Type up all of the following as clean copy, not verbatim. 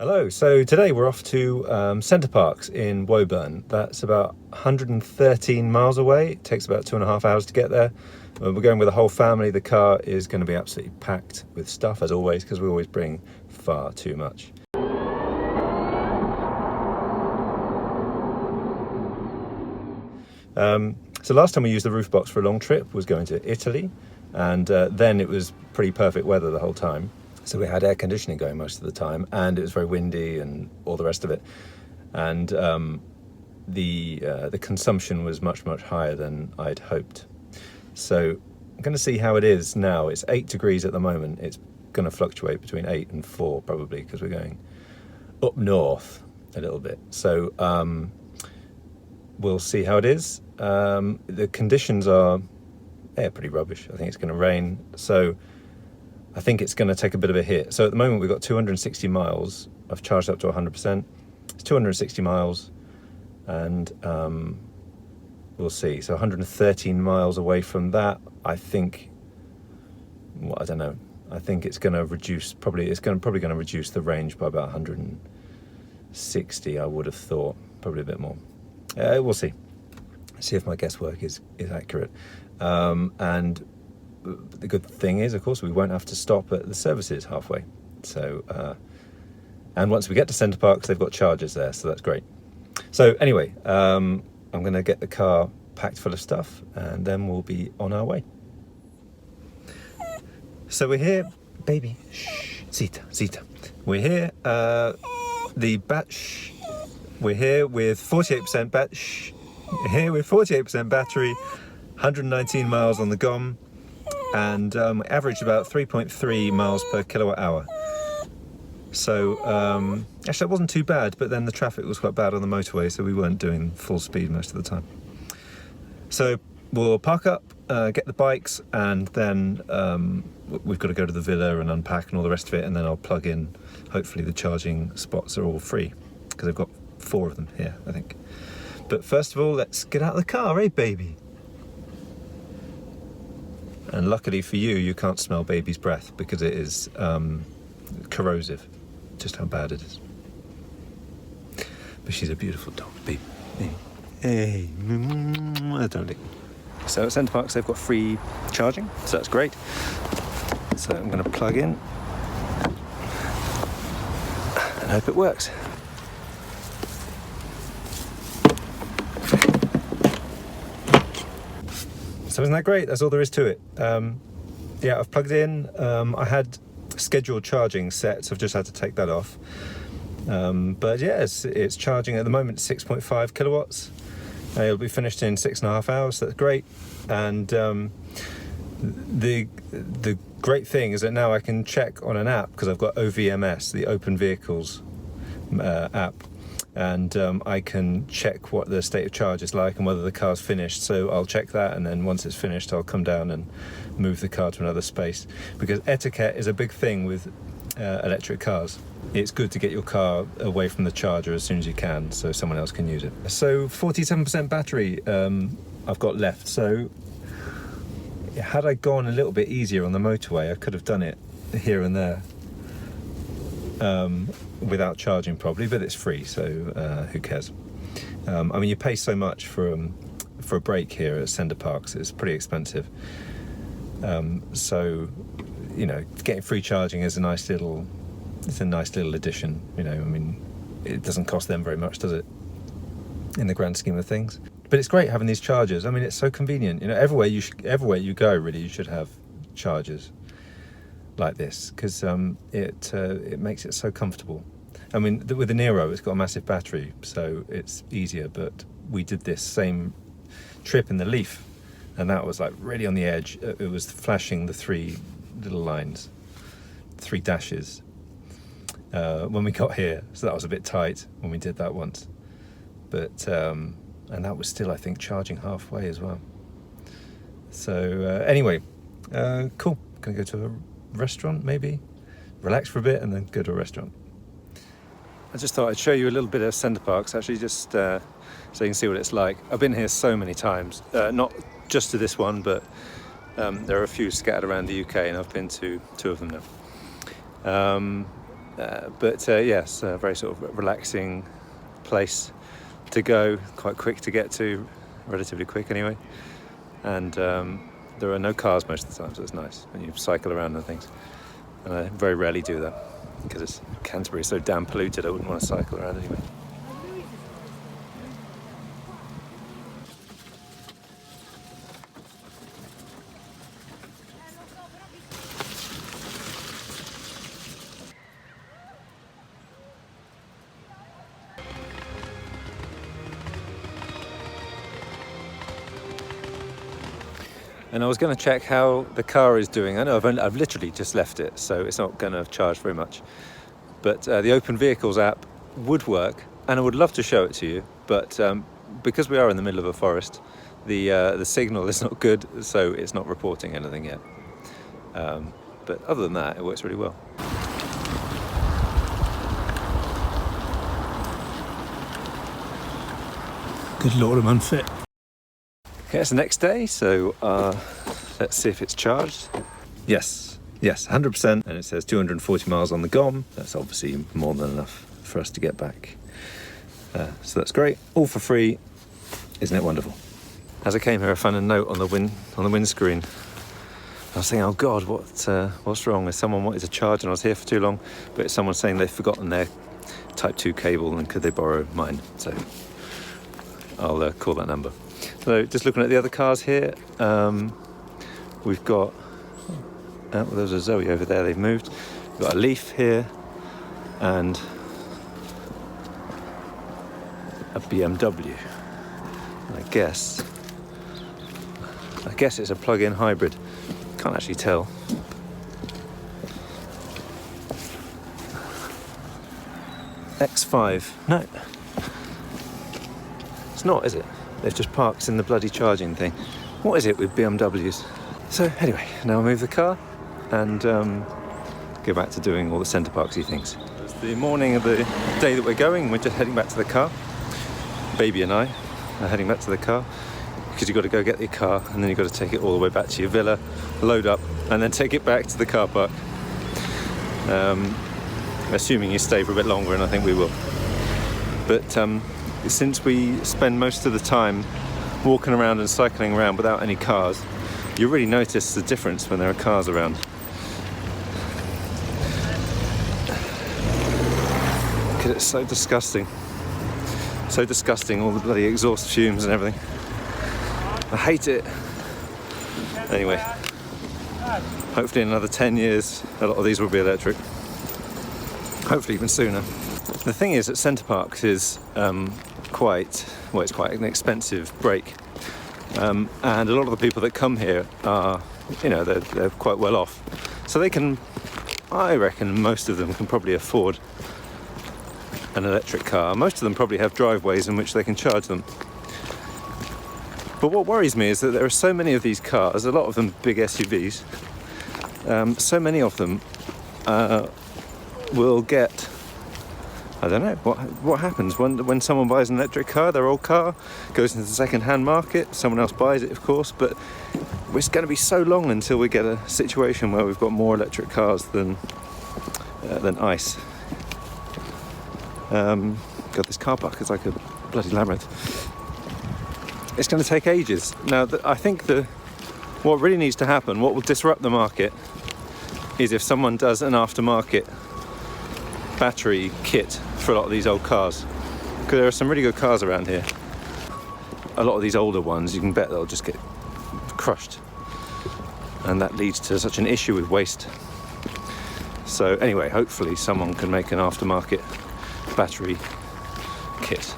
Hello, so today we're off to Center Parcs in Woburn. That's about 113 miles away. It takes about 2.5 hours to get there. We're going with the whole family. The car is going to be absolutely packed with stuff as always, because we always bring far too much. So last time we used the roof box for a long trip was going to Italy, and then it was pretty perfect weather the whole time. So we had air conditioning going most of the time, and it was very windy and all the rest of it. And the consumption was much higher than I'd hoped. So I'm going to see how it is now. It's 8 degrees at the moment. It's going to fluctuate between 8 and 4 probably, because we're going up north a little bit. So we'll see how it is. The conditions are pretty rubbish. I think it's going to rain. So I think it's going to take a bit of a hit. So at the moment we've got 260 miles. I've charged up to 100%. It's 260 miles, and we'll see. So 113 miles away from that, I think. Well, I don't know. I think it's going to reduce. Probably going to reduce the range by about 160. I would have thought, probably a bit more. We'll see. See if my guesswork is accurate. And the good thing is, of course, we won't have to stop at the services halfway. So, and once we get to Center Parcs, they've got chargers there, so that's great. So anyway, I'm going to get the car packed full of stuff, and then we'll be on our way. So we're here, baby. Shh, Zita. We're here. We're here with 48% battery, 119 miles on the GOM. And averaged about 3.3 miles per kilowatt hour. So actually that wasn't too bad, but then the traffic was quite bad on the motorway, so we weren't doing full speed most of the time. So we'll park up, get the bikes, and then we've got to go to the villa and unpack and all the rest of it, and then I'll plug in. Hopefully the charging spots are all free, because I've got 4 of them here, I think. But first of all, let's get out of the car, eh, baby? And luckily for you, you can't smell baby's breath because it is corrosive. Just how bad it is. But she's a beautiful dog, baby. Hey, darling. So at Center Parcs, they've got free charging, so that's great. So I'm going to plug in and hope it works. So isn't that great? That's all there is to it. Yeah, I've plugged in. I had scheduled charging set, so I've just had to take that off. But yeah, it's charging at the moment 6.5 kilowatts. It'll be finished in 6.5 hours, so that's great. And the great thing is that now I can check on an app, because I've got OVMS, the Open Vehicles app. And I can check what the state of charge is like and whether the car's finished. So I'll check that, and then once it's finished, I'll come down and move the car to another space. Because etiquette is a big thing with electric cars. It's good to get your car away from the charger as soon as you can, so someone else can use it. So 47% battery I've got left. So had I gone a little bit easier on the motorway, I could have done it here and there. Without charging probably, but it's free, so who cares? I mean, you pay so much for a break here at Center Parcs. It's pretty expensive. So you know, getting free charging is a nice little addition. You know, I mean, it doesn't cost them very much, does it? In the grand scheme of things. But it's great having these chargers. I mean, it's so convenient. You know, everywhere you go, really, you should have chargers like this, because it makes it so comfortable. I mean, with the e-Niro, it's got a massive battery, so it's easier. But we did this same trip in the Leaf, and that was like really on the edge. It was flashing the 3 little lines, 3 dashes when we got here, so that was a bit tight when we did that once. But and that was still, I think, charging halfway as well. So anyway, cool. Gonna go to a restaurant, maybe relax for a bit and then go to a restaurant. I just thought I'd show you a little bit of Center Parcs, actually, just so you can see what it's like. I've been here so many times, not just to this one, but there are a few scattered around the UK, and I've been to 2 of them now. Yes, a very sort of relaxing place to go, quite quick to get to, relatively quick anyway. And there are no cars most of the time, so it's nice. And you cycle around and things. And I very rarely do that because Canterbury is so damn polluted, I wouldn't want to cycle around anyway. And I was going to check how the car is doing. I know I've literally just left it, so it's not going to charge very much. But the Open Vehicles app would work, and I would love to show it to you. But because we are in the middle of a forest, the signal is not good, so it's not reporting anything yet. But other than that, it works really well. Good Lord, I'm unfit. Okay, it's the next day, so let's see if it's charged. Yes, 100%, and it says 240 miles on the GOM. That's obviously more than enough for us to get back. So that's great, all for free. Isn't it wonderful? As I came here, I found a note on the windscreen. I was thinking, oh God, what's wrong? If someone wanted to charge and I was here for too long, but it's someone saying they've forgotten their Type 2 cable and could they borrow mine? So I'll call that number. So just looking at the other cars here, we've got, well, there's a Zoe over there, they've moved. We've got a Leaf here and a BMW. I guess it's a plug-in hybrid. Can't actually tell. X5, no. It's not, is it? They've just parked in the bloody charging thing. What is it with BMWs? So anyway, now I'll move the car and go back to doing all the Center Parcs-y things. It's the morning of the day that we're going. We're just heading back to the car. Baby and I are heading back to the car because you've got to go get your car and then you've got to take it all the way back to your villa, load up, and then take it back to the car park. Assuming you stay for a bit longer, and I think we will. But since we spend most of the time walking around and cycling around without any cars, you really notice the difference when there are cars around. Because it's so disgusting. So disgusting, all the bloody exhaust fumes and everything. I hate it. Anyway, hopefully in another 10 years, a lot of these will be electric. Hopefully even sooner. The thing is that Center Parcs is it's quite an expensive break. And a lot of the people that come here are, they're quite well off. So they can, I reckon most of them can probably afford an electric car. Most of them probably have driveways in which they can charge them. But what worries me is that there are so many of these cars, a lot of them big SUVs, so many of them will get, I don't know, what happens when someone buys an electric car, their old car, goes into the second-hand market, someone else buys it, of course, but it's going to be so long until we get a situation where we've got more electric cars than ice. God, this car park is like a bloody labyrinth. It's going to take ages. Now, I think what really needs to happen, what will disrupt the market, is if someone does an aftermarket battery kit for a lot of these old cars. Because there are some really good cars around here. A lot of these older ones, you can bet they'll just get crushed. And that leads to such an issue with waste. So anyway, hopefully someone can make an aftermarket battery kit.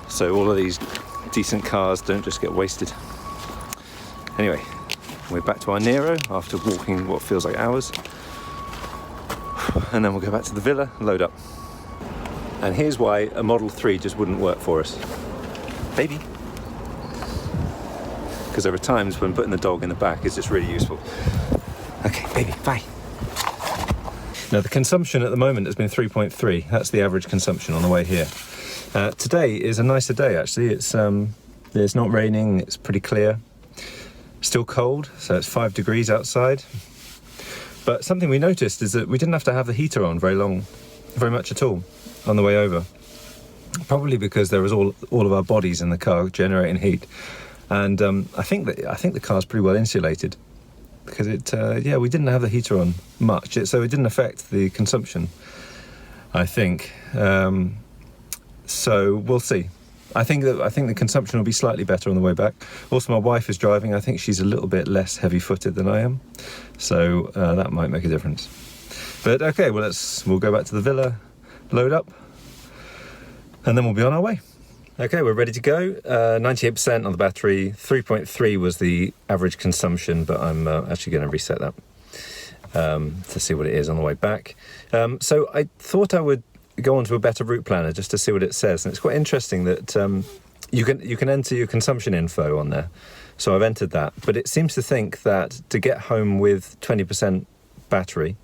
So all of these decent cars don't just get wasted. Anyway, we're back to our Niro after walking what feels like hours. And then we'll go back to the villa, load up. And here's why a Model 3 just wouldn't work for us. Baby. Because there are times when putting the dog in the back is just really useful. Okay, baby, bye. Now the consumption at the moment has been 3.3. That's the average consumption on the way here. Today is a nicer day actually. It's not raining, it's pretty clear. Still cold, so it's 5 degrees outside. But something we noticed is that we didn't have to have the heater on very much at all on the way over. Probably because there was all of our bodies in the car generating heat, and I think the car's pretty well insulated because we didn't have the heater on much, so it didn't affect the consumption, I think. So we'll see. I think the consumption will be slightly better on the way back. Also, my wife is driving. I think she's a little bit less heavy-footed than I am, so that might make a difference. But okay, well we'll go back to the villa, load up, and then we'll be on our way. Okay, we're ready to go. 98% on the battery. 3.3 was the average consumption, but I'm actually going to reset that to see what it is on the way back. So I thought I would go on to a better route planner just to see what it says. And it's quite interesting that you can enter your consumption info on there. So I've entered that, but it seems to think that to get home with 20% battery,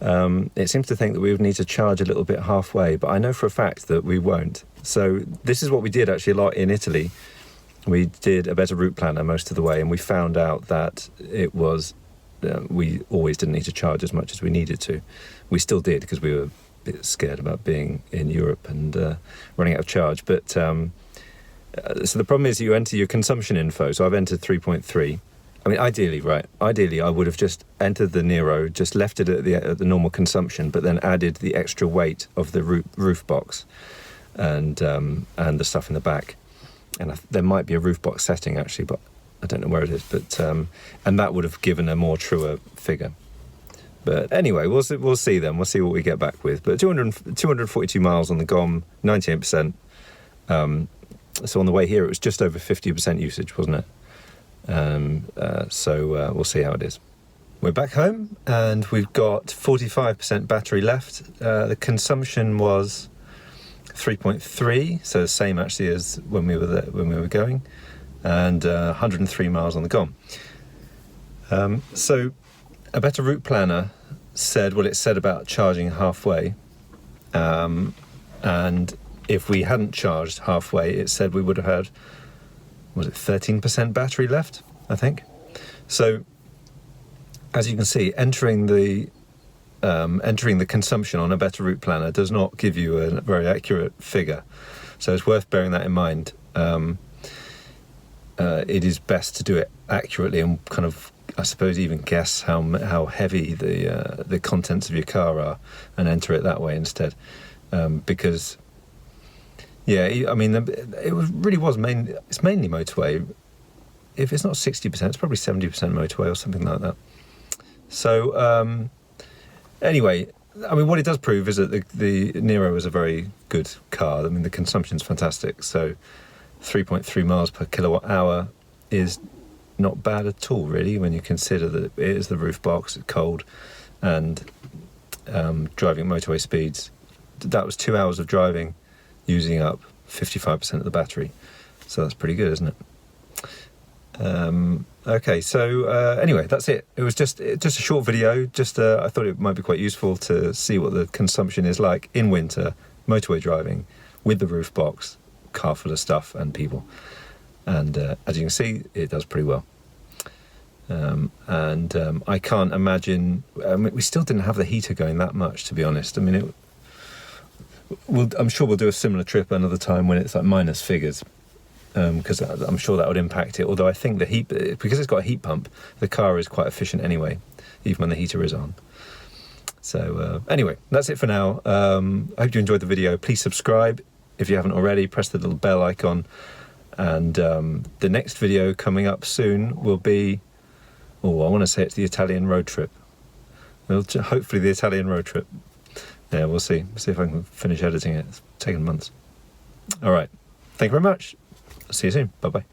it seems to think that we would need to charge a little bit halfway, but I know for a fact that we won't. So this is what we did actually a lot in Italy. We did a better route planner most of the way, and we found out that it was we always didn't need to charge as much as we needed to. We still did because we were a bit scared about being in Europe and running out of charge. But so the problem is you enter your consumption info. So I've entered 3.3. I mean, ideally, I would have just entered the e-Niro, just left it at the normal consumption, but then added the extra weight of the roof box and the stuff in the back. And there might be a roof box setting actually, but I don't know where it is. But and that would have given a more truer figure. But anyway, we'll see then. We'll see what we get back with. But 242 miles on the GOM, 98%. So on the way here, it was just over 50% usage, wasn't it? So we'll see how it is. We're back home and we've got 45% battery left. The consumption was 3.3, so the same actually as when we were going, and 103 miles on the GOM. So a better route planner said what it said about charging halfway, and if we hadn't charged halfway, it said we would have had, was it 13% battery left, I think. So as you can see, entering the consumption on a better route planner does not give you a very accurate figure, so it's worth bearing that in mind. It is best to do it accurately and kind of, I suppose, even guess how heavy the contents of your car are and enter it that way instead, because I mean it's mainly motorway. If it's not 60%, it's probably 70% motorway or something like that. So anyway, I mean, what it does prove is that the e-Niro is a very good car. I mean, the consumption's fantastic. So 3.3 miles per kilowatt hour is not bad at all, really, when you consider that it is the roof box, it's cold, and driving at motorway speeds. That was 2 hours of driving using up 55% of the battery. So that's pretty good, isn't it? Okay, so anyway, that's it. It was just a short video. I thought it might be quite useful to see what the consumption is like in winter, motorway driving, with the roof box, car full of stuff and people. And as you can see, it does pretty well. I can't imagine. I mean, we still didn't have the heater going that much, to be honest. I mean, I'm sure we'll do a similar trip another time when it's like minus figures. Because I'm sure that would impact it. Although I think the heat, because it's got a heat pump, the car is quite efficient anyway, even when the heater is on. So anyway, that's it for now. I hope you enjoyed the video. Please subscribe if you haven't already. Press the little bell icon. And the next video coming up soon will be, I want to say it's the Italian road trip. Hopefully the Italian road trip. Yeah, we'll see. See if I can finish editing it. It's taken months. All right. Thank you very much. See you soon. Bye-bye.